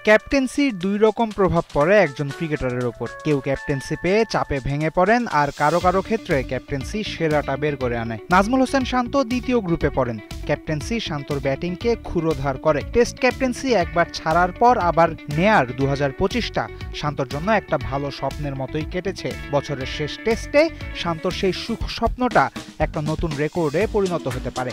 ক্যাপ্টেন্সির দুই রকম প্রভাব পড়ে একজন ক্রিকেটারের ওপর। কেউ ক্যাপ্টেন্সি পেয়ে চাপে ভেঙে পড়েন, আর কারো কারো ক্ষেত্রে ক্যাপ্টেন্সি সেরাটা বের করে আনে। নাজমুল হোসেন শান্ত দ্বিতীয় গ্রুপে পড়েন। ক্যাপ্টেন্সি শান্তর ব্যাটিংকে ক্ষুরোধার করে। টেস্ট ক্যাপ্টেন্সি একবার ছাড়ার পর আবার নেয়ার 2025টা শান্তর জন্য একটা ভালো স্বপ্নের মতোই কেটেছে। বছরের শেষ টেস্টে শান্তর সেই সুখ স্বপ্নটা একটা নতুন রেকর্ডে পরিণত হতে পারে।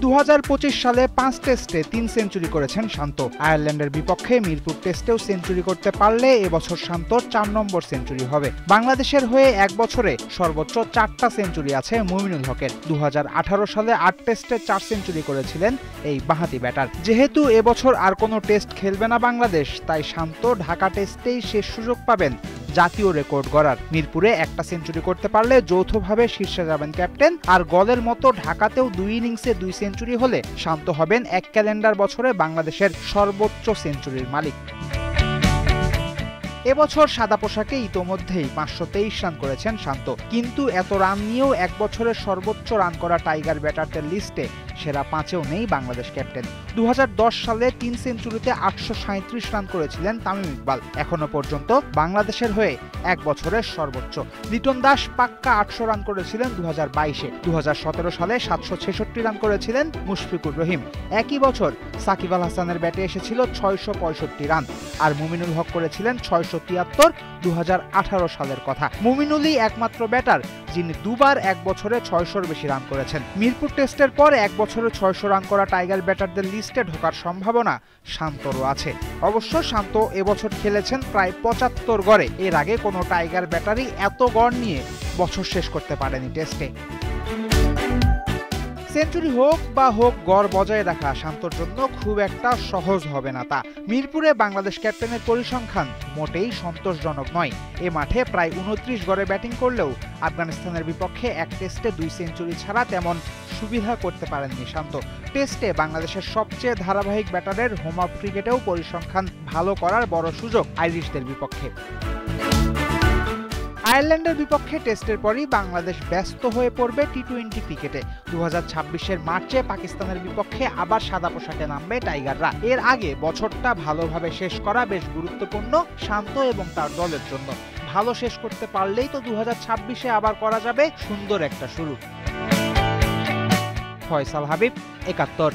2025 সালে 5 টেস্টে 3 সেঞ্চুরি করেছেন শান্ত। আয়ারল্যান্ডের বিপক্ষে মিরপুর টেস্টেও সেঞ্চুরি করতে পারলে এবছর শান্তর 4 নম্বর সেঞ্চুরি হবে। বাংলাদেশের হয়ে এক বছরে সর্বোচ্চ 4টা সেঞ্চুরি আছে মুমিনুল হকের। 2018 সালে 8 টেস্টে 4 সেঞ্চুরি করেছিলেন এই বাঁহাতি ব্যাটার। যেহেতু এবছর আর কোনো টেস্ট খেলবে না বাংলাদেশ, তাই শান্ত ঢাকা টেস্টেই শেষ সুযোগ পাবেন জাতীয় রেকর্ড গড়ার। মিরপুরে একটা সেঞ্চুরি করতে পারলে যৌথভাবে শীর্ষে যাবেন ক্যাপ্টেন, আর গলের মতো ঢাকাতেও 2 ইনিংসে 2 সেঞ্চুরি হলে শান্ত হবেন এক ক্যালেন্ডার বছরে বাংলাদেশের সর্বোচ্চ সেঞ্চুরির মালিক। এবছর সাদা পোশাকে ইতোমধ্যেই 523 রান করেছেন শান্ত, কিন্তু এত রান নিয়েও এক বছরের সর্বোচ্চ রান করা টাইগার ব্যাটারদের লিস্টে সেরা 5এও নেই বাংলাদেশ ক্যাপ্টেন। 2010 সালে 3 সেঞ্চুরিতে 837 রান করেছিলেন তামিম ইকবাল, এখনো পর্যন্ত বাংলাদেশের হয়ে এক বছরের সর্বোচ্চ। লিটন দাস পাক্কা 800 রান করেছিলেন 2022-এ। 2017 সালে 766 রান করেছিলেন মুশফিকুর রহিম। একই বছর সাকিব আল হাসানের ব্যাটে এসেছিল 665 রান, আর মুমিনুল হক করেছিলেন 673। 2018 সালের কথা। মুমিনুলই একমাত্র ব্যাটার যিনি দুবার এক বছরে 600-র বেশি রান করেছেন। মিরপুর টেস্টের পর এক বছরে 600 রান করা টাইগার ব্যাটারদের লিস্টে ঢোকার সম্ভাবনা শান্তরও আছে। অবশ্য শান্ত এবছর খেলেছেন প্রায় 75 গড়ে। এর আগে কোনো টাইগার ব্যাটারই এত গড় নিয়ে বছর শেষ করতে পারেনি টেস্টে। সেঞ্চুরি হোক বা হোক, গড় বজায় রাখা শান্তর জন্য খুব একটা সহজ হবে না তা। মিরপুরে বাংলাদেশ ক্যাপ্টেনের পরিসংখ্যান মোটেই সন্তোষজনক নয়। এ মাঠে প্রায় 29 গড়ে ব্যাটিং করলেও আফগানিস্তানের বিপক্ষে এক টেস্টে 2 সেঞ্চুরি ছাড়া তেমন সুবিধা করতে পারেননি শান্ত। টেস্টে বাংলাদেশের সবচেয়ে ধারাবাহিক ব্যাটারের হোম অফ ক্রিকেটেও পরিসংখ্যান ভালো করার বড় সুযোগ আইরিশদের বিপক্ষে। আয়ারল্যান্ডের বিপক্ষে টেস্টের পরই বাংলাদেশ ব্যস্ত হয়ে পড়বে টি-20 ক্রিকেটে। 2026-এর মার্চে পাকিস্তানের বিপক্ষে আবার সাদা পোশাকে নামবে টাইগাররা। এর আগে বছরটা ভালোভাবে শেষ করা বেশ গুরুত্বপূর্ণ শান্ত এবং তার দলের জন্য। ভালো শেষ করতে পারলেই তো 2026-এ আবার করা যাবে সুন্দর একটা শুরু। ফয়সাল হাবিব, 71।